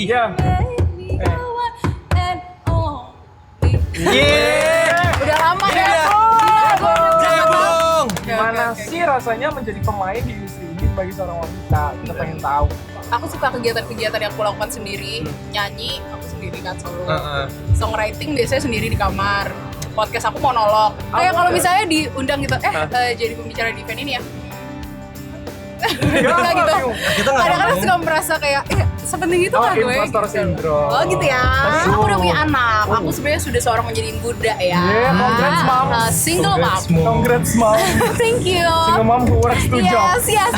Iya. Udah lama ya. Cebong. Gimana sih rasanya menjadi pemain di industri ini sebagai seorang wanita? Kita pengen tahu. Aku suka kegiatan-kegiatan yang aku lakukan sendiri. Nyanyi, aku sendiri kan solo. Songwriting biasanya sendiri di kamar. Podcast aku monolog. Kayak kalau misalnya diundang gitu, jadi pembicara di event ini ya. Enggak gitu. Kita nggak Kadang-kadang ngomong. suka merasa kayak, sepenting itu kan gue. Impostor Gitu. syndrome. Oh gitu ya. Aku udah punya anak. Aku sebenarnya sudah seorang menjadi Buddha ya. Yeah, congrats, Mom. Single mom. Congrats, Mom. Thank you. Single mom who works two jobs. Yes.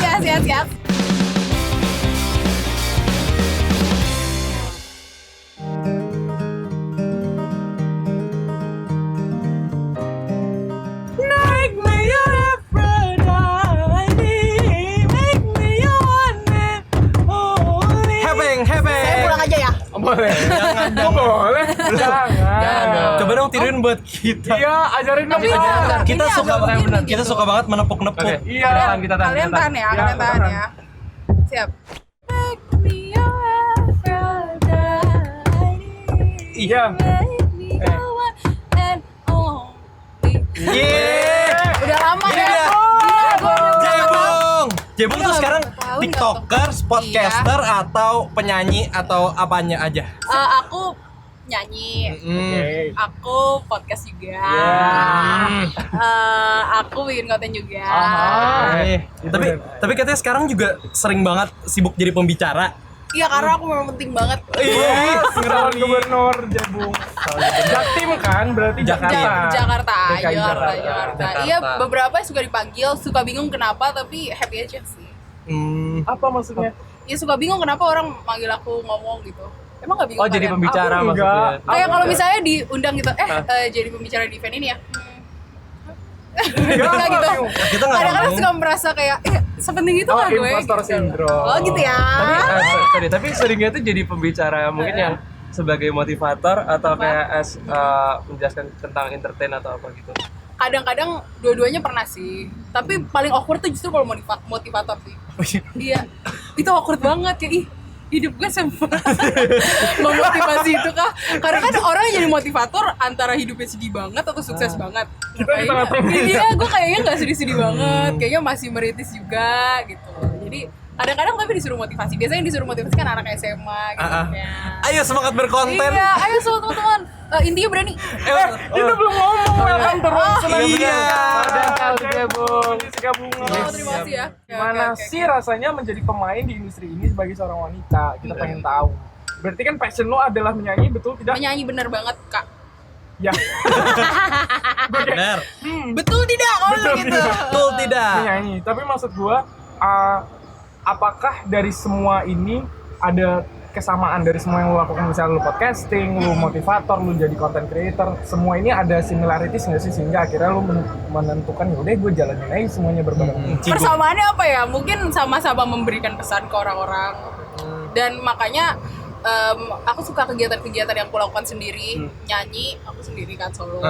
Make me your Aphrodite. Make me your one and only. Hebeng. Saya pulang aja ya. Boleh. Jangan Oh, boleh. Jangan. Coba dong tiruin buat kita. Iya, ajarin dong. Tapi Kita. agak Kita ini suka agak banget, begini kita gitu. suka banget menepuk-nepuk. Iya. Kalian tahan ya, kalian tahan ya. Siap. Make me your Aphrodite. Iya. Make me your one and only. Udah lama Ini ya. dia. Cebong. Cebong Iya, tuh sekarang berapa tahun TikToker, podcaster, atau penyanyi atau apanya aja? Aku nyanyi. Oke. Aku podcast juga. Aku bikin konten juga. Tapi katanya sekarang juga sering banget sibuk jadi pembicara. Iya, karena aku memang penting banget. Iya, calon gubernur Jebung. Jaktim kan, berarti Jakarta. Jakarta. DKI Jakarta. Iya, beberapa suka dipanggil, suka bingung kenapa, tapi happy aja sih. Apa maksudnya? Ya suka bingung kenapa orang manggil aku ngomong gitu. Emang gak bingung? Oh, jadi kalian? pembicara Aku maksudnya. enggak. Kayak kalau misalnya diundang gitu, jadi pembicara di event ini ya. Enggak gitu. Kita nggak Kadang-kadang ngomong. suka merasa kayak, sepenting itu kan gue. Impostor Gitu. syndrome. Oh gitu ya. Tapi seringnya tuh jadi pembicara mungkin yang sebagai motivator atau kayak menjelaskan tentang entertain atau apa gitu. Kadang-kadang dua-duanya pernah sih. Tapi paling awkward tuh justru kalau motivator sih. Iya. Itu awkward banget ya. Hidup gue sama memotivasi itu kah? Karena kan orang yang jadi motivator antara hidupnya sedih banget atau sukses banget. Iya, gue kayaknya nggak sedih-sedih banget, kayaknya masih meritis juga gitu. Jadi kadang-kadang tapi disuruh motivasi. Biasanya yang disuruh motivasi kan anak SMA gitu ya. Ayo semangat berkonten. Iya, ayo semua teman-teman. Intinya berani. Itu belum ngomong, welcome terus. Iya. Ada Jebung. Oh, terima kasih ya. Gimana sih rasanya menjadi pemain di industri ini sebagai seorang wanita? Kita pengen tahu. Berarti kan passion lo adalah menyanyi, betul tidak? Menyanyi bener banget, Kak. Ya. Benar. Betul tidak kalau gitu? Betul tidak? Menyanyi. Tapi maksud gua, apakah dari semua ini ada kesamaan dari semua yang lo lakukan, misalnya lo podcasting, lo motivator, lo jadi content creator, semua ini ada similarities nggak sih sehingga akhirnya lo menentukan ya udah gue jalanin aja semuanya berbarengan. Persamaannya apa ya? Mungkin sama-sama memberikan pesan ke orang-orang. Dan makanya aku suka kegiatan-kegiatan yang aku lakukan sendiri. Nyanyi, aku sendiri kan solo.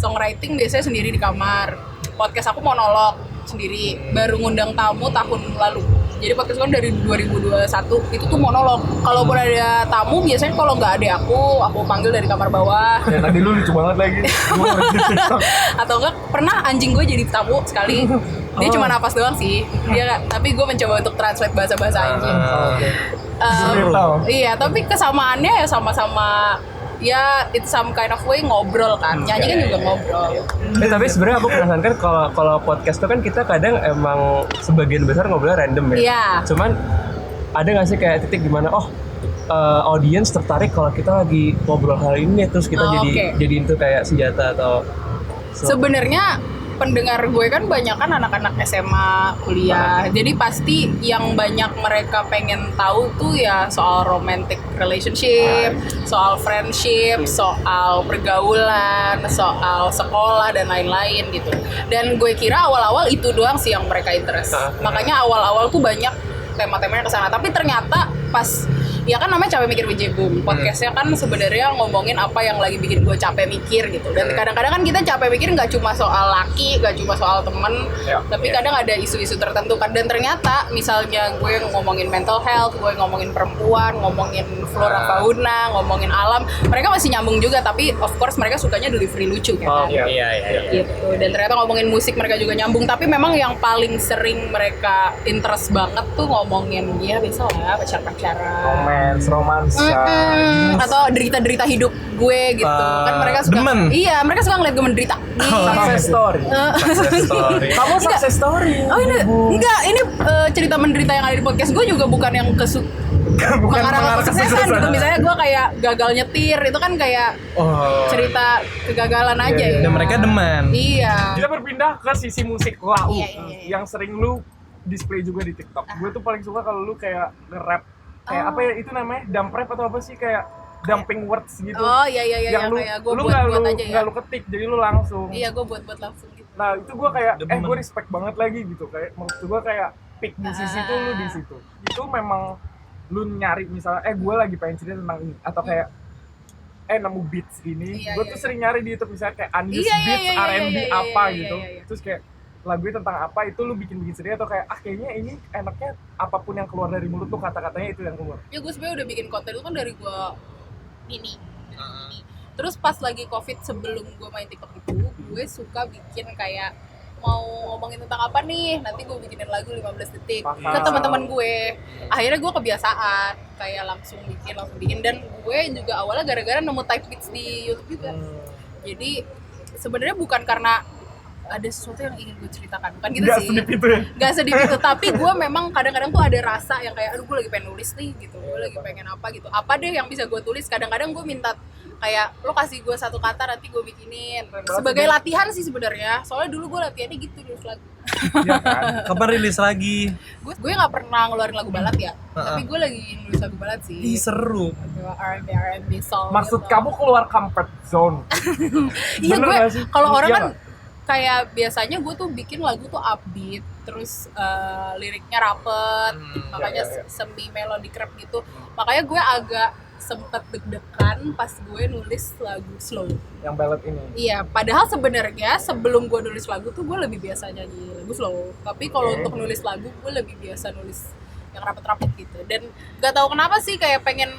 Songwriting biasanya sendiri di kamar. Podcast aku monolog sendiri. Baru ngundang tamu tahun lalu. Jadi podcast kan dari 2021 itu tuh monolog. Kalaupun ada tamu, biasanya kalau nggak ada aku panggil dari kamar bawah. Ya tadi lu lucu banget lagi. Gue mau di TikTok. Atau enggak, pernah anjing gue jadi tamu sekali. Dia cuma napas doang sih. Tapi gue mencoba untuk translate bahasa-bahasa anjing. Iya, tapi kesamaannya ya sama-sama ya it's some kind of way ngobrol kan. Nyanyi kan juga ngobrol. Tapi sebenarnya aku penasaran kan kalau podcast tuh kan kita kadang emang sebagian besar ngobrolnya random ya. Iya. Cuman ada nggak sih kayak titik dimana audience tertarik kalau kita lagi ngobrol hal ini terus kita jadiin tuh kayak senjata atau Sebenarnya pendengar gue kan banyak kan anak-anak SMA, kuliah. Jadi pasti yang banyak mereka pengen tahu tuh ya soal romantic relationship, soal friendship, soal pergaulan, soal sekolah dan lain-lain gitu. Dan gue kira awal-awal itu doang sih yang mereka interest. Makanya awal-awal tuh banyak tema-temanya kesana. Tapi ternyata pas Ya kan namanya capek mikir Wijebum. Podcastnya kan sebenarnya ngomongin apa yang lagi bikin gue capek mikir gitu. Dan kadang-kadang kan kita capek mikir nggak cuma soal laki, nggak cuma soal temen, tapi kadang ada isu-isu tertentu kan. Dan ternyata misalnya gue ngomongin mental health, gue ngomongin perempuan, ngomongin flora fauna, ngomongin alam, mereka masih nyambung juga. Tapi of course mereka sukanya delivery lucu kan. Iya. Gitu. Dan ternyata ngomongin musik mereka juga nyambung. Tapi memang yang paling sering mereka interest banget tuh ngomongin ya biasa lah pacar-pacaran. romansa, atau derita-derita hidup gue gitu. Kan mereka suka demen. Iya, mereka suka ngeliat gue menderita. success story. Kamu success story. Oh ini enggak, ini cerita menderita yang ada di podcast gue juga bukan yang mengarah ke kesuksesan gitu. Misalnya gue kayak gagal nyetir, itu kan kayak cerita kegagalan aja ya. Dan mereka demen. Iya. Kita berpindah ke sisi musik Lau Iya. yang sering lu display juga di TikTok. Gue tuh paling suka kalau lu kayak nge-rap kayak apa ya itu namanya? Dump rap atau apa sih kayak dumping words gitu. Oh iya yang kayak gue lu buat aja ya. nggak lu ketik jadi lu langsung. Iya, gue buat langsung gitu. Nah itu gue kayak Demen. gue respect banget lagi gitu kayak maksud gue kayak peak di sisi itu lu di situ. Itu memang lu nyari misalnya gue lagi pengen cerita tentang ini atau kayak nemu beats ini. Gue tuh sering nyari di YouTube misalnya kayak unused beats R&B apa gitu. Terus kayak lagunya tentang apa itu lu bikin sendiri atau kayak kayaknya ini enaknya apapun yang keluar dari mulut tuh kata-katanya itu yang keluar. Ya gue sebenarnya udah bikin konten itu kan dari gue ini. Terus pas lagi COVID sebelum gue main TikTok itu, gue suka bikin kayak mau ngomongin tentang apa nih, nanti gue bikinin lagu 15 detik ke teman-teman gue. Akhirnya gue kebiasaan kayak langsung bikin dan gue juga awalnya gara-gara nemu type beats di YouTube juga. Jadi sebenarnya bukan karena ada sesuatu yang ingin gue ceritakan, bukan gitu sih. Sedip itu ya? Gak sedih gitu, tapi gue memang kadang-kadang tuh ada rasa yang kayak, aduh gue lagi pengen nulis nih gitu, gue lagi pengen apa gitu. Apa deh yang bisa gue tulis, kadang-kadang gue minta kayak, lo kasih gue satu kata nanti gue bikinin. Sebagai latihan sih sebenarnya, soalnya dulu gue latihannya gitu nulis lagu. Iya kan? Kapan rilis lagi? Gue gak pernah ngeluarin lagu balad ya, tapi gue lagi nulis lagu balad sih. Ih seru. R&B song. Maksud gitu. kamu keluar comfort zone. Iya Bener gue, gak sih? kalau orang Iya kan gak? kayak biasanya gue tuh bikin lagu tuh upbeat, terus liriknya rapet, makanya semi melodic rap gitu. Makanya gue agak sempet deg-degan pas gue nulis lagu slow. Yang ballad ini. Iya, padahal sebenarnya sebelum gue nulis lagu tuh gue lebih biasa nyanyi lagu slow. Tapi kalau untuk nulis lagu gue lebih biasa nulis yang rapet-rapet gitu. Dan gak tahu kenapa sih kayak pengen,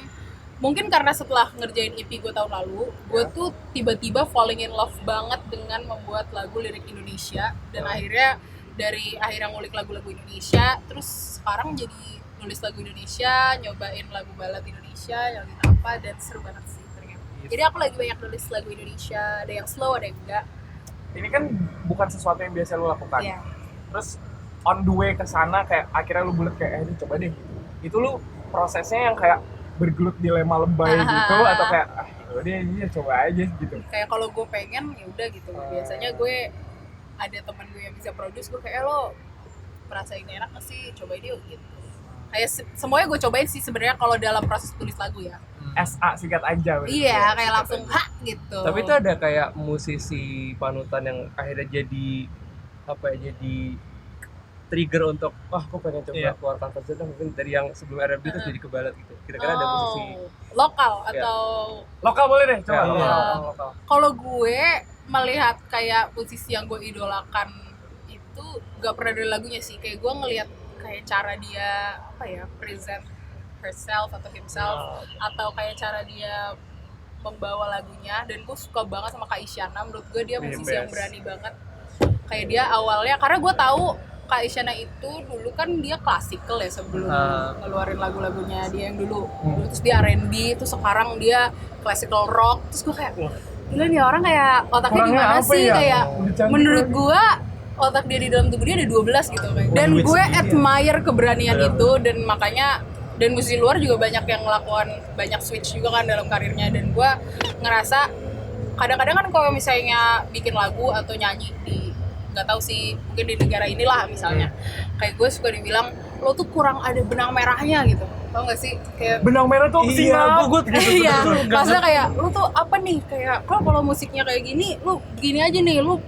mungkin karena setelah ngerjain EP gue tahun lalu, gue tuh tiba-tiba falling in love banget dengan membuat lagu lirik Indonesia. Dan akhirnya dari akhirnya ngulik lagu-lagu Indonesia, terus sekarang jadi nulis lagu Indonesia, nyobain lagu balad Indonesia, nyobain apa, dan seru banget sih ternyata. Jadi aku lagi banyak nulis lagu Indonesia, ada yang slow, ada yang enggak. Ini kan bukan sesuatu yang biasa lu lakukan. Iya. Terus on the way ke sana kayak akhirnya lu bulet kayak ini coba deh. Itu lu prosesnya yang kayak bergelut dilema lebay gitu atau kayak yaudah ini coba aja gitu. Kayak kalau gue pengen ya udah gitu. Biasanya gue ada teman gue yang bisa produce, gue kayak lo merasa ini enak nggak sih, cobain yuk gitu. Kayak semuanya gue cobain sih sebenarnya kalau dalam proses tulis lagu ya. SA singkat aja. Iya, kayak langsung gitu. Tapi itu ada kayak musisi panutan yang akhirnya jadi apa ya, jadi trigger untuk aku pengen coba keluar comfort zone, mungkin dari yang sebelum R&B terus jadi ke ballad gitu. Kira-kira ada musisi lokal atau lokal boleh deh coba. lokal. Kalau gue melihat kayak musisi yang gue idolakan itu gak pernah dari lagunya sih, kayak gue ngelihat kayak cara dia apa ya present herself atau himself atau kayak cara dia membawa lagunya. Dan gue suka banget sama Kak Isyana, menurut gue dia musisi yang berani banget. Kayak dia awalnya, karena gue tahu Kak Isyana itu dulu kan dia klasikal ya sebelum ngeluarin lagu-lagunya dia yang dulu. Terus dia R&B, terus sekarang dia classical rock. Terus gue kayak, gila nih orang kayak otaknya gimana sih ya? Kayak menurut gue otak dia di dalam tubuh dia ada 12 gitu kayak. Dan gue admire keberanian itu, dan makanya dan musisi luar juga banyak yang ngelakuin banyak switch juga kan dalam karirnya. Dan gue ngerasa kadang-kadang kan kalau misalnya bikin lagu atau nyanyi di nggak tahu sih mungkin di negara inilah misalnya, kayak gue suka dibilang lo tuh kurang ada benang merahnya gitu, tau nggak sih kayak benang merah tuh iya gue gitu. iya maksudnya kayak lo tuh apa nih, kayak kalau musiknya kayak gini lo gini aja nih, lo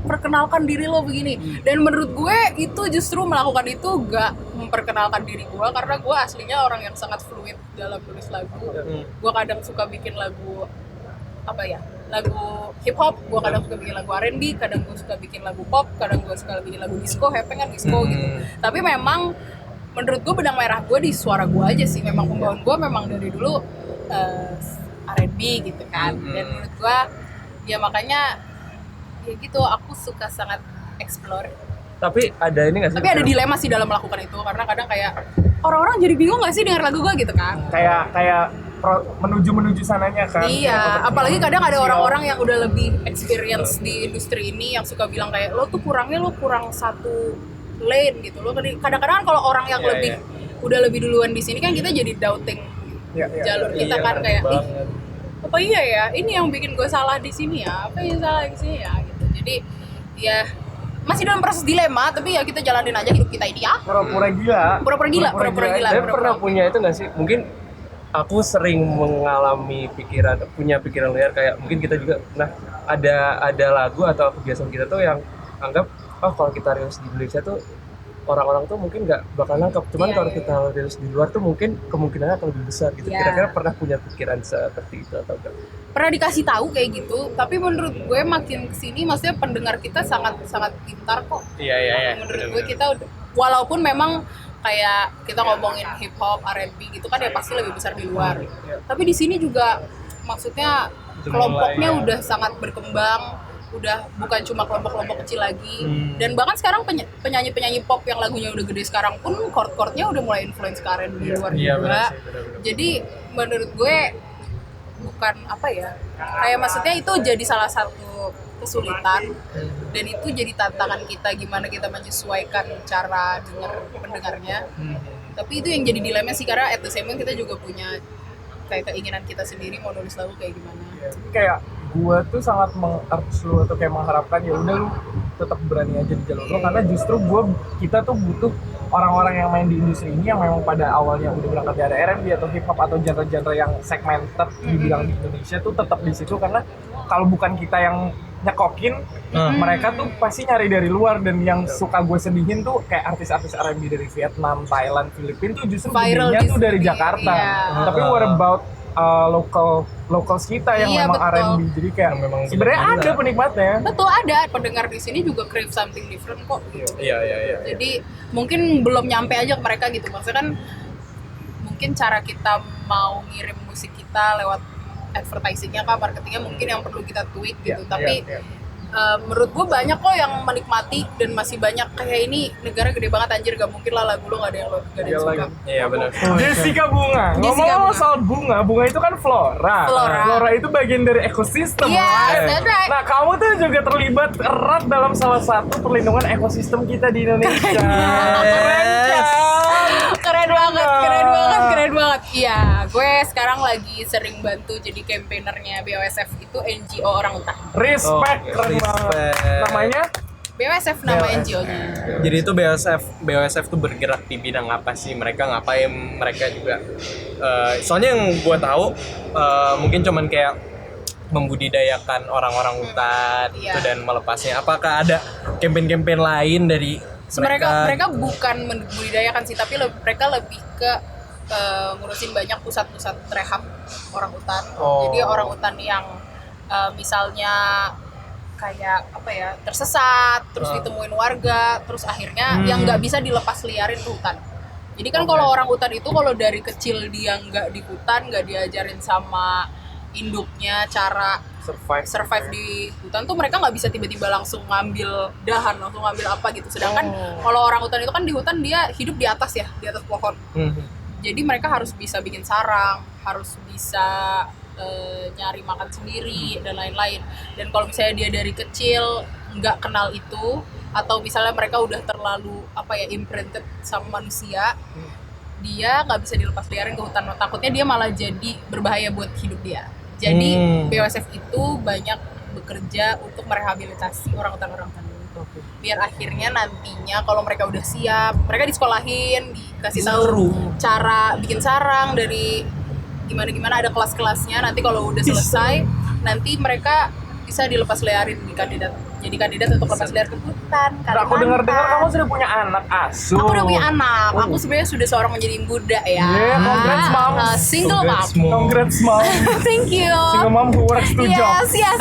perkenalkan diri lo begini. Dan menurut gue itu justru melakukan itu gak memperkenalkan diri gue, karena gue aslinya orang yang sangat fluid dalam tulis lagu. Gue kadang suka bikin lagu lagu hip hop, gue kadang suka bikin lagu R&B, kadang gue suka bikin lagu pop, kadang gue suka bikin lagu disco, happening kan disco gitu. Tapi memang menurut gue benang merah gue di suara gue aja sih. Memang pembawaan gue memang dari dulu R&B gitu kan. Dan menurut gue ya makanya ya gitu, aku suka sangat explore. Tapi ada ini nggak sih? Tapi ada dilema sih dalam melakukan itu, karena kadang kayak orang-orang jadi bingung nggak sih denger lagu gue gitu kan. Kayak menuju sananya kan. Iya, apalagi kadang ada orang-orang yang udah lebih experience di industri ini yang suka bilang kayak lo kurang satu lane gitu. Lo kadang-kadang kalau orang yang udah lebih duluan di sini kan kita jadi doubting jalur kita kan, kayak ih apa iya ya, ini yang bikin gue salah di sini ya, apa yang salah di sini ya gitu. Jadi ya masih dalam proses dilema, tapi ya kita jalanin aja hidup kita ini ya. Pura-pura gila. Saya pernah punya itu nggak sih? Mungkin aku sering mengalami punya pikiran liar kayak mungkin kita juga ada lagu atau kebiasaan kita tuh yang anggap kalau kita rilis di Indonesia tuh orang-orang tuh mungkin nggak bakal nangkep, cuman kalau kita rilis di luar tuh mungkin kemungkinannya akan lebih besar gitu. Kira-kira pernah punya pikiran seperti itu atau enggak? Pernah dikasih tahu kayak gitu, tapi menurut gue makin kesini maksudnya pendengar kita sangat pintar kok. Iya. Menurut gue kita walaupun memang kayak kita ngomongin hip hop, R&B gitu kan ya pasti lebih besar di luar. Tapi di sini juga maksudnya kelompoknya udah sangat berkembang, udah bukan cuma kelompok-kelompok kecil lagi. Dan bahkan sekarang penyanyi-penyanyi pop yang lagunya udah gede sekarang pun chord-chordnya udah mulai influence ke R&B di luar juga. Benar. Jadi menurut gue bukan kayak maksudnya itu jadi salah satu kesulitan, dan itu jadi tantangan kita gimana kita menyesuaikan cara pendengarnya. Tapi itu yang jadi dilema sih, karena at the same time kita juga punya kayak keinginan kita sendiri mau nulis lagu kayak gimana. Kayak gue tuh sangat mengharapkan ya udah lu tetap berani aja di jalur lo, karena justru kita tuh butuh orang-orang yang main di industri ini yang memang pada awalnya udah berangkat dari R&B atau hip hop atau genre-genre yang segmented dibilang di Indonesia tuh tetap di situ, karena kalau bukan kita yang nyekokin, mereka tuh pasti nyari dari luar. Dan yang suka gue sedihin tuh kayak artis-artis R&B dari Vietnam, Thailand, Filipina tuh justru gedenya tuh dari Jakarta. Tapi what about locals kita yang memang betul. R&B, jadi kayak sebenarnya ada penikmatnya. Betul, ada pendengar di sini juga crave something different kok. Iya. Jadi mungkin belum nyampe aja ke mereka gitu. Maksudnya kan mungkin cara kita mau ngirim musik kita lewat advertisingnya kan, marketingnya mungkin yang perlu kita tweak gitu. Tapi menurut gue banyak kok yang menikmati, dan masih banyak kayak ini negara gede banget anjir, gak mungkin lah lagu lo gak ada yang suka. Iya benar. Jessica Bunga. Ngomong soal bunga itu kan flora itu bagian dari ekosistem. Yes, that's right. Nah, kamu tuh juga terlibat erat dalam salah satu perlindungan ekosistem kita di Indonesia. Keren banget. Iya, gue sekarang lagi sering bantu jadi campaignernya BOSF, itu NGO orang utan. Respect, keren banget. Namanya? BOSF nama NGO-nya. Jadi itu BOSF tuh bergerak di bidang apa sih? Mereka ngapain? Mereka juga soalnya yang gue tahu mungkin cuman kayak membudidayakan orang-orang hutan itu dan melepasnya. Apakah ada campaign-campaign lain dari mereka bukan membudidayakan sih, tapi mereka lebih ke ngurusin banyak pusat-pusat rehab orang hutan. Jadi orang hutan yang misalnya kayak tersesat, terus ditemuin warga, terus akhirnya yang nggak bisa dilepas liarin ke hutan. Jadi kan kalau orang hutan itu kalau dari kecil dia nggak di hutan, nggak diajarin sama induknya cara survive di hutan tuh, mereka nggak bisa tiba-tiba langsung ngambil dahan, langsung ngambil apa gitu. Sedangkan kalau orang hutan itu kan di hutan dia hidup di atas pohon. Jadi mereka harus bisa bikin sarang, harus bisa nyari makan sendiri dan lain-lain. Dan kalau misalnya dia dari kecil nggak kenal itu, atau misalnya mereka udah terlalu imprinted sama manusia, dia nggak bisa dilepas liarin ke hutan. Takutnya dia malah jadi berbahaya buat hidup dia. Jadi BOSF itu banyak bekerja untuk merehabilitasi orang hutan biar akhirnya nantinya kalau mereka udah siap, mereka disekolahin, dikasih tahu cara bikin sarang dari gimana ada kelas-kelasnya. Nanti kalau udah selesai, nanti mereka bisa dilepas liarin di kandidat jadi kandidat untuk lepas liar ke hutan Nah, aku dengar-dengar kamu sudah punya anak asuh. Aku udah punya anak. Aku sebenarnya sudah seorang menjadi budak ya. Yeah, congrats, Mom. Single Congrats, mom. Mom. Congrats, Mom. Thank you. Single mom who works two jobs. Yes.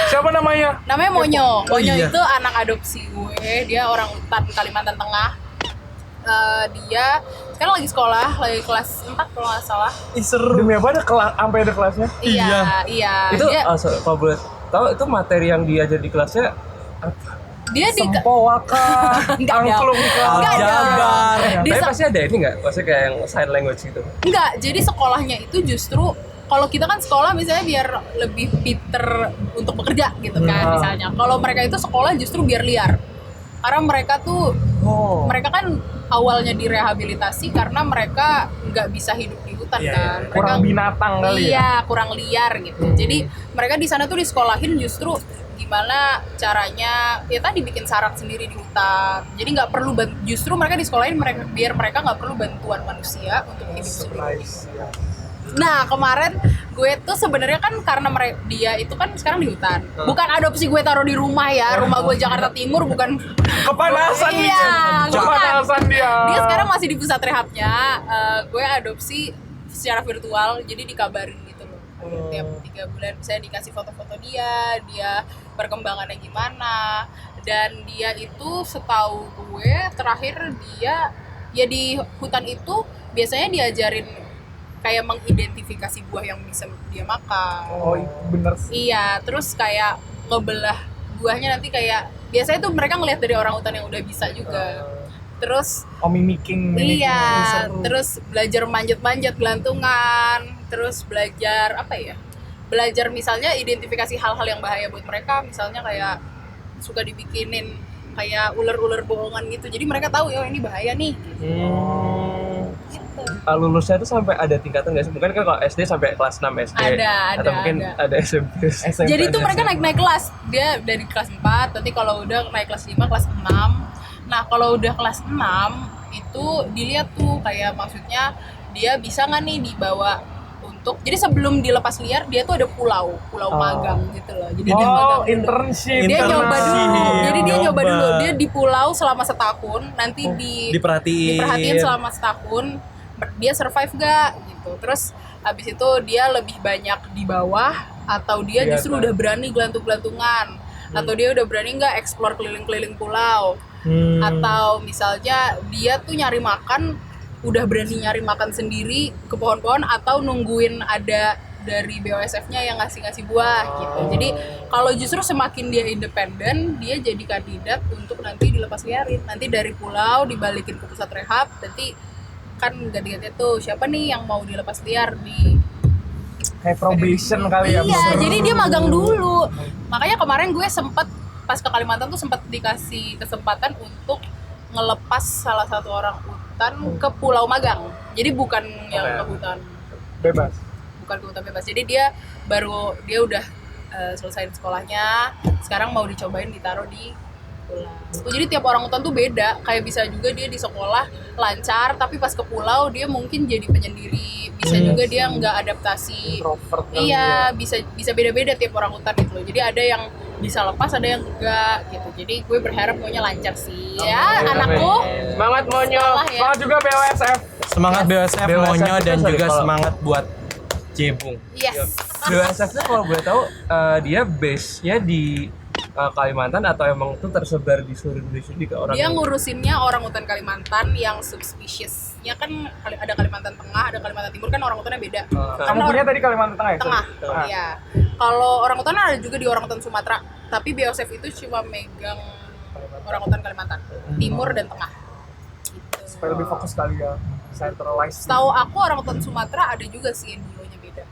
Siapa namanya? Namanya Monyo. Monyo iya. itu anak adopsi gue. Dia orang hutan Kalimantan Tengah. Dia sekarang lagi sekolah, lagi kelas 4 kalau nggak salah. Seru. Demi apa ada kelas sampai ada kelasnya? Iya. Itu Dia, kalau boleh tahu itu materi yang diajar di kelasnya dia di Sempowaka, Enggak dong. angklung Enggak dong. Jabar. Di tapi se- pasti ada ini nggak? Maksudnya kayak yang sign language gitu. Enggak, jadi sekolahnya itu justru kalau kita kan sekolah misalnya biar lebih pinter untuk bekerja gitu kan misalnya. Kalau mereka itu sekolah justru biar liar. Karena mereka tuh mereka kan awalnya direhabilitasi karena mereka nggak bisa hidup di hutan Iya, kan. Mereka, kurang binatang kali ya. Iya, kurang liar gitu. Jadi mereka di sana tuh disekolahin justru gimana caranya ya tadi bikin sarang sendiri di hutan. Jadi nggak perlu justru mereka disekolahin biar mereka nggak perlu bantuan manusia untuk hidup sendiri. Nice, ya. Nah kemarin gue tuh sebenarnya kan karena dia itu kan sekarang di hutan. Bukan adopsi gue taruh di rumah ya. Rumah gue Jakarta Timur bukan. Kepanasan Iya, dia. bukan. Kepanasan dia. Dia sekarang masih di pusat rehabnya. Gue adopsi secara virtual, jadi dikabarin gitu loh. Tiap 3 bulan saya dikasih foto-foto dia perkembangannya gimana. Dan dia itu setahu gue terakhir dia ya di hutan itu biasanya diajarin kayak mengidentifikasi buah yang bisa dia makan. Oh, itu bener sih. Iya, terus kayak ngebelah buahnya nanti kayak biasanya tuh mereka ngelihat dari orang hutan yang udah bisa juga. Terus mimicking. iya, Seru. terus belajar manjat-manjat gelantungan, terus belajar apa ya? Belajar misalnya identifikasi hal-hal yang bahaya buat mereka, misalnya kayak suka dibikinin kayak ular-ular bohongan gitu. Jadi mereka tahu ya ini bahaya nih. Gitu. Lulusnya itu sampai ada tingkatan nggak sih? Mungkin kan kalau SD sampai kelas 6 SD. Ada, Atau mungkin ada. ada SMP. SMP. Jadi tuh mereka naik-naik kelas. Dia dari kelas 4, nanti kalau udah naik kelas 5, kelas 6. Nah, kalau udah kelas 6 itu dilihat tuh kayak maksudnya dia bisa nggak nih dibawa untuk jadi sebelum dilepas liar dia tuh ada pulau magang gitu loh. Jadi dia magang dulu. Internship. Dia nyoba dulu. Internship. Jadi dia nyoba Nyoba. dulu. Dia di pulau selama setahun, nanti diperhatiin selama setahun dia survive gak gitu. Terus habis itu dia lebih banyak di bawah atau dia justru udah berani gelantung-gelantungan atau dia udah berani nggak explore keliling-keliling pulau atau misalnya dia tuh nyari makan udah berani nyari makan sendiri ke pohon-pohon atau nungguin ada dari BOSF-nya yang ngasih buah gitu. Jadi kalau justru semakin dia independen, dia jadi kandidat untuk nanti dilepas liarin. Nanti dari pulau dibalikin ke pusat rehab, nanti kan ganti-ganti tuh siapa nih yang mau dilepas liar di Kayak probation kali ya. iya, bener. jadi dia magang dulu. Makanya kemarin gue sempet pas ke Kalimantan tuh sempat dikasih kesempatan untuk ngelepas salah satu orang hutan ke pulau magang. Jadi bukan yang ke hutan, Bebas. bukan ke hutan bebas. Jadi dia udah selesai sekolahnya, sekarang mau dicobain ditaruh di pulau. Jadi tiap orang hutan tuh beda. Kayak bisa juga dia di sekolah lancar, tapi pas ke pulau dia mungkin jadi penyendiri. Bisa juga dia nggak adaptasi. Introvert kali Iya, ya. bisa beda-beda tiap orang hutan gitu loh. Jadi ada yang bisa lepas, ada yang enggak gitu. Jadi gue berharap pokoknya lancar sih. Ya, anakku. Semangat Monyo. Sekolah ya. Semangat juga BOSF. Semangat BOSF BOSF Monyo itu dan sorry, juga kalau- semangat buat Jebung. Yes. BOSF itu kalau boleh tahu dia base-nya di Kalimantan atau emang itu tersebar di seluruh Indonesia di ke orang Dia ngurusinnya orang hutan Kalimantan yang subspesiesnya kan ada Kalimantan Tengah, ada Kalimantan Timur kan orang hutannya beda. Kamu punya tadi Kalimantan Tengah ya? Tengah. Ah. Iya. Kalau orang hutan ada juga di orang hutan Sumatera, tapi BOSF itu cuma megang orang hutan Kalimantan Timur dan Tengah. Gitu. Supaya lebih fokus kali ya. Centralized. Setahu aku orang hutan Sumatera ada juga sih NGO-nya beda.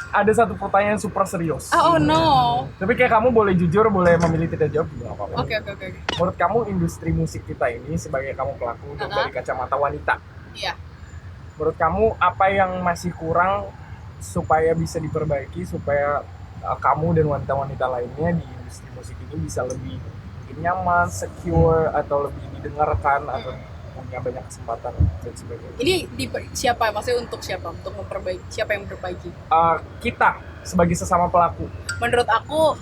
Ada satu pertanyaan super serius. Oh no. Tapi kayak kamu boleh jujur, boleh memilih tidak jawab juga nggak apa-apa. Oke. Menurut kamu industri musik kita ini sebagai kamu pelaku dan dari kacamata wanita, Iya. menurut kamu apa yang masih kurang supaya bisa diperbaiki supaya kamu dan wanita-wanita lainnya di industri musik ini bisa lebih mungkin nyaman, secure atau lebih didengarkan atau punya banyak kesempatan dan sebagainya. Ini siapa? Maksudnya untuk siapa? Untuk memperbaiki. Siapa yang memperbaiki? Kita sebagai sesama pelaku. Menurut aku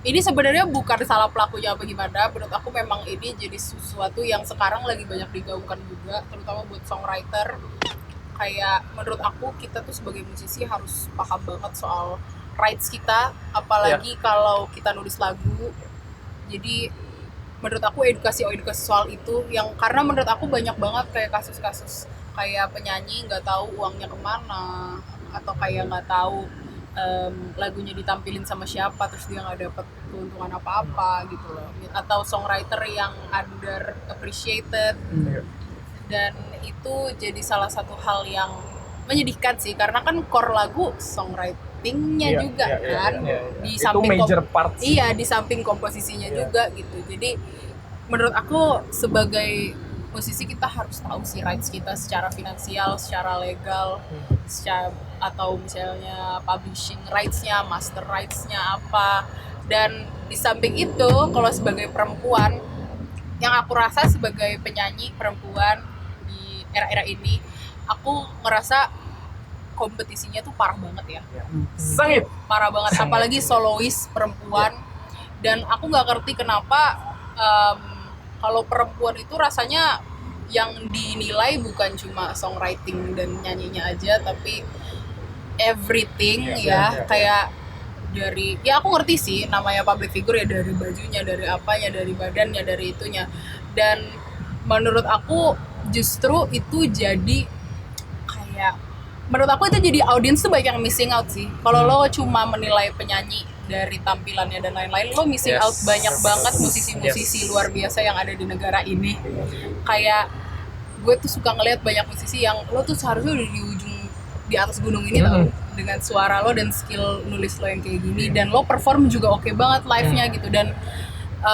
ini sebenarnya bukan salah pelakunya apa gimana. Menurut aku memang ini jadi sesuatu yang sekarang lagi banyak digaungkan juga, terutama buat songwriter. Kayak menurut aku kita tuh sebagai musisi harus paham banget soal rights kita, apalagi kalau kita nulis lagu. Jadi menurut aku edukasi soal itu, yang karena menurut aku banyak banget kayak kasus-kasus kayak penyanyi nggak tahu uangnya kemana, atau kayak nggak tahu lagunya ditampilin sama siapa terus dia nggak dapet keuntungan apa-apa gitu loh, atau songwriter yang under appreciated. Dan itu jadi salah satu hal yang menyedihkan sih, karena kan core lagu songwritingnya juga kan. Di samping itu major part sih. Iya, di samping komposisinya juga gitu. Jadi menurut aku sebagai musisi kita harus tahu sih rights kita secara finansial, secara legal, secara, atau misalnya publishing rights-nya, master rights-nya apa. Dan di samping itu, kalau sebagai perempuan, yang aku rasa sebagai penyanyi perempuan di era-era ini, aku ngerasa kompetisinya tuh parah banget ya. Sengit. Parah banget, apalagi solois perempuan. Dan aku nggak ngerti kenapa kalau perempuan itu rasanya yang dinilai bukan cuma songwriting dan nyanyinya aja, tapi everything kayak dari, ya aku ngerti sih namanya public figure ya, dari bajunya, dari apanya, dari badannya, dari itunya. Dan menurut aku justru itu jadi kayak, menurut aku itu jadi audiens tuh banyak yang missing out sih. Kalau lo cuma menilai penyanyi dari tampilannya dan lain-lain, lo missing out banyak banget musisi-musisi luar biasa yang ada di negara ini. Kayak gue tuh suka ngelihat banyak musisi yang lo tuh seharusnya udah di ujung, di atas gunung ini tau, dengan suara lo dan skill nulis lo yang kayak gini, dan lo perform juga oke banget live-nya gitu. Dan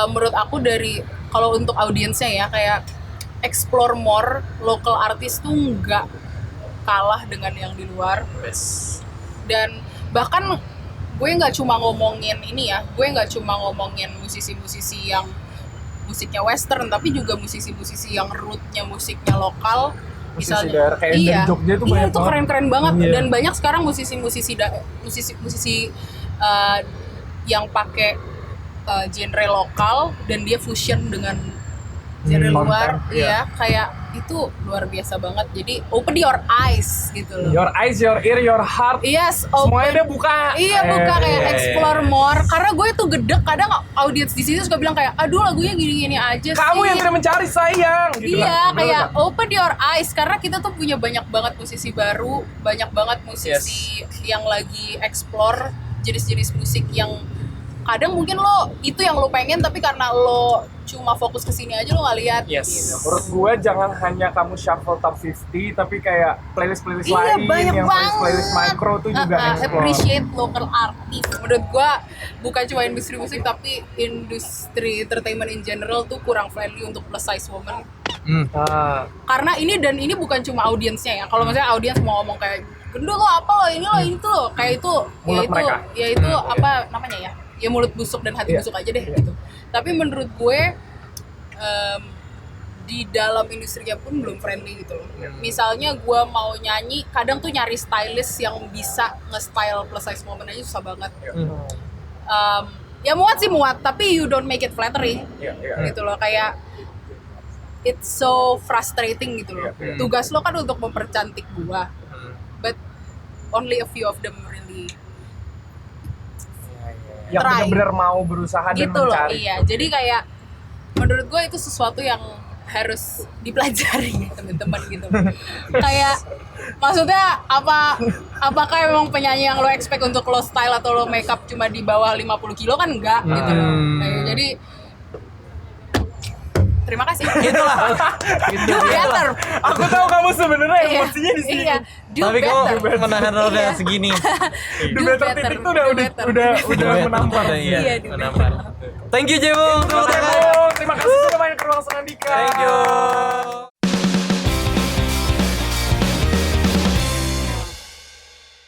menurut aku dari, kalau untuk audiensnya ya, kayak explore more local artist tuh nggak kalah dengan yang di luar. Dan bahkan gue nggak cuma ngomongin ini ya, gue nggak cuma ngomongin musisi-musisi yang musiknya western, tapi juga musisi-musisi yang rootnya musiknya lokal. Misalnya, kayak dari Jogja tuh banyak itu keren-keren banget. Iya. Dan banyak sekarang musisi-musisi yang pakai genre lokal dan dia fusion dengan genre luar, ya kayak itu luar biasa banget. Jadi open your eyes gitu loh. Your eyes, your ear, your heart. Yes, open. Semuanya dia buka. Iya, buka kayak explore more. Karena gue tuh gedek kadang audiens di sini suka bilang kayak, aduh lagunya gini-gini aja sih. Kamu yang tidak mencari sayang. Gitu iya, lah. kayak open your eyes. Karena kita tuh punya banyak banget musisi baru, banyak banget musisi yang lagi explore jenis-jenis musik yang kadang mungkin lo itu yang lo pengen, tapi karena lo cuma fokus ke sini aja lo nggak lihat. Gitu. Menurut gue jangan hanya kamu shuffle top 50, tapi kayak playlist Iya, lain banyak yang banget. playlist micro tuh juga explore. Appreciate local artist. Menurut gue bukan cuma industri musik, tapi industri entertainment in general tuh kurang friendly untuk plus size woman. Karena ini bukan cuma audiensnya ya. Kalau misalnya audiens mau ngomong kayak gendut lo apa lo ini lo itu lo kayak itu, Mulut mereka. ya itu apa namanya ya? Ya mulut busuk dan hati busuk aja deh gitu. Tapi menurut gue di dalam industrinya pun belum friendly gitu loh. Misalnya gue mau nyanyi, kadang tuh nyari stylist yang bisa nge-style plus size woman aja susah banget. Ya muat sih muat, tapi you don't make it flattering gitu loh. Kayak it's so frustrating gitu loh. Tugas lo kan untuk mempercantik gue, but only a few of them really yang benar-benar mau berusaha gitu dan mencari. loh. Iya, jadi kayak menurut gue itu sesuatu yang harus dipelajari teman-teman gitu. Kayak maksudnya apakah emang penyanyi yang lo expect untuk lo style atau lo makeup cuma di bawah 50 kilo kan enggak gitu loh. Kayak, jadi terima kasih. Itulah. Do better. Aku tahu kamu sebenarnya emosinya di sini. Iya, do Tapi better. kamu menahan roda segini. Do better titik tuh udah menampar. Iya, do menampar. Thank you Jebong. Terima kasih sudah banyak ruang Andika. Thank you.